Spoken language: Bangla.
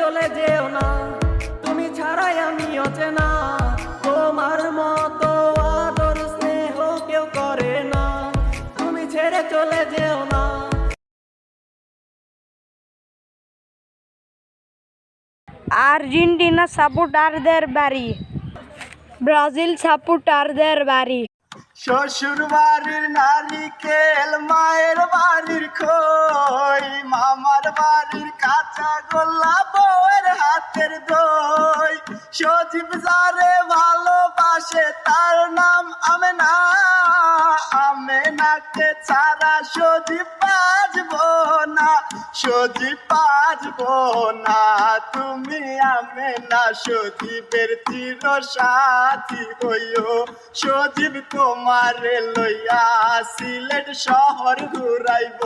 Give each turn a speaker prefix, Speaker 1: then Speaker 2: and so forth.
Speaker 1: চলে যেও না, তুমি ছাড়াই আমি অচেনা। তোমার মতো আদর স্নেহ কেউ করে না, তুমি ছেড়ে চলে যেও না।
Speaker 2: আর্জেন্টিনা সাপোর্টারদের বাড়ি, ব্রাজিল সাপোর্টারদের বাড়ি।
Speaker 3: শ্বশুর বাড়ির নারিকেল, মায়ের বাড়ির খই, মামার বাড়ির কাঁচা গোল্লা, বউয়ের হাতের দই। সজীব যারে ভালোবাসে তার নাম আমেনা, আমেনাকে ছাড়া সজীব বাজবো না, সজীব বাজবো না। তুমি আমেনা সজীবের চির সাথী হইও, সজীব তোমারে লইয়া সিলেট শহর ঘুরাইব।